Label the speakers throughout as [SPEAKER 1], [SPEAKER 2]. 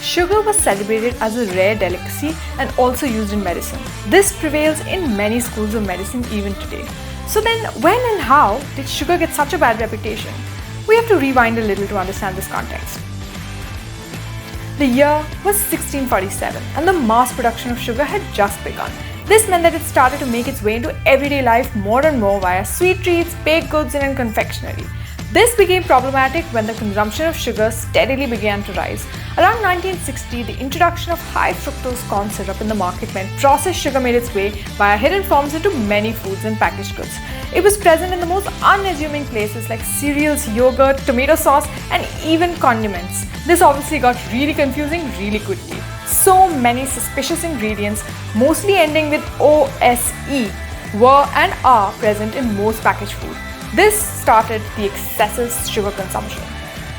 [SPEAKER 1] sugar was celebrated as a rare delicacy and also used in medicine. This prevails in many schools of medicine even today. So then, when and how did sugar get such a bad reputation? We have to rewind a little to understand this context. The year was 1647 and the mass production of sugar had just begun. This meant that it started to make its way into everyday life more and more via sweet treats, baked goods, and confectionery. This became problematic when the consumption of sugar steadily began to rise. Around 1960, the introduction of high fructose corn syrup in the market meant processed sugar made its way via hidden forms into many foods and packaged goods. It was present in the most unassuming places like cereals, yogurt, tomato sauce, and even condiments. This obviously got really confusing really quickly. So many suspicious ingredients, mostly ending with OSE, were and are present in most packaged food. This started the excessive sugar consumption.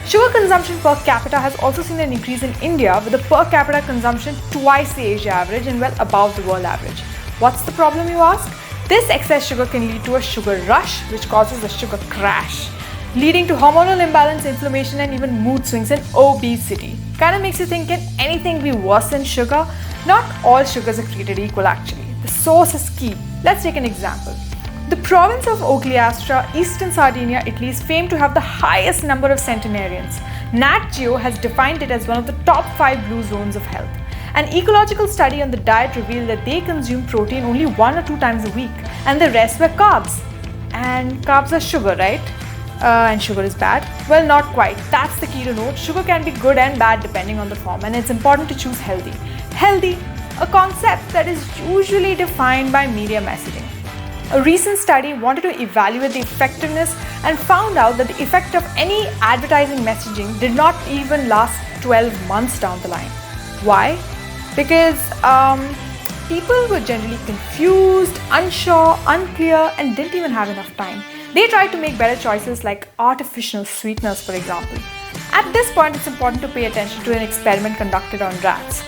[SPEAKER 1] Sugar consumption per capita has also seen an increase in India, with the per capita consumption twice the Asia average and well above the world average. What's the problem, you ask? This excess sugar can lead to a sugar rush, which causes a sugar crash, leading to hormonal imbalance, inflammation, and even mood swings and obesity. Kinda makes you think, can anything be worse than sugar? Not all sugars are created equal actually. The source is key. Let's take an example. The province of Ogliastra, Eastern Sardinia, Italy is famed to have the highest number of centenarians. Nat Geo has defined it as one of the top 5 blue zones of health. An ecological study on the diet revealed that they consume protein only 1 or 2 times a week, and the rest were carbs. And carbs are sugar, right? And sugar is bad? Well, not quite. That's the key to note. Sugar can be good and bad depending on the form, and it's important to choose healthy. Healthy, a concept that is usually defined by media messaging. A recent study wanted to evaluate the effectiveness and found out that the effect of any advertising messaging did not even last 12 months down the line. Why? Because people were generally confused, unsure, unclear, and didn't even have enough time. They tried to make better choices like artificial sweeteners, for example. At this point, it's important to pay attention to an experiment conducted on rats.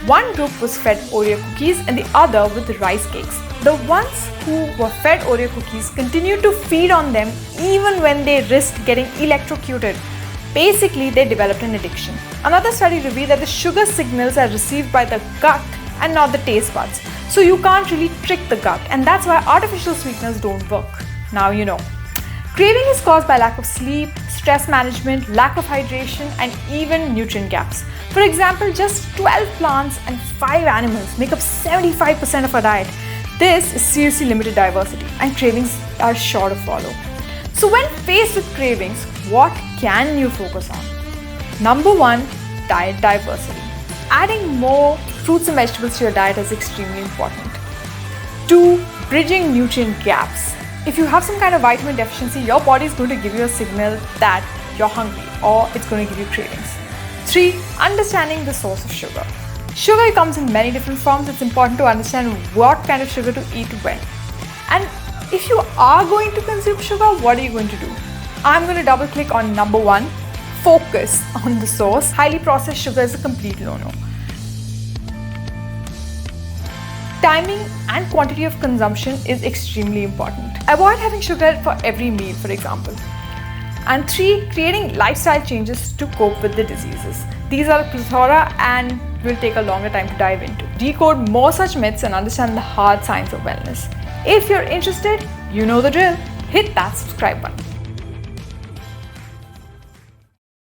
[SPEAKER 1] One group was fed Oreo cookies and the other with rice cakes. The ones who were fed Oreo cookies continued to feed on them even when they risked getting electrocuted. Basically, they developed an addiction. Another study revealed that the sugar signals are received by the gut and not the taste buds. So you can't really trick the gut, and that's why artificial sweeteners don't work. Now you know. Craving is caused by lack of sleep, stress management, lack of hydration, and even nutrient gaps. For example, just 12 plants and 5 animals make up 75% of our diet. This is seriously limited diversity, and cravings are sure to follow. So when faced with cravings, what can you focus on? Number 1, diet diversity. Adding more fruits and vegetables to your diet is extremely important. 2, bridging nutrient gaps. If you have some kind of vitamin deficiency, your body is going to give you a signal that you're hungry or it's going to give you cravings. 3, understanding the source of sugar. Sugar comes in many different forms. It's important to understand what kind of sugar to eat when. And if you are going to consume sugar, what are you going to do? I'm going to double click on number 1, focus on the source. Highly processed sugar is a complete no-no. Timing and quantity of consumption is extremely important. Avoid having sugar for every meal, for example. And 3, creating lifestyle changes to cope with the diseases. These are a plethora and will take a longer time to dive into. Decode more such myths and understand the hard science of wellness. If you're interested, you know the drill. Hit that subscribe button.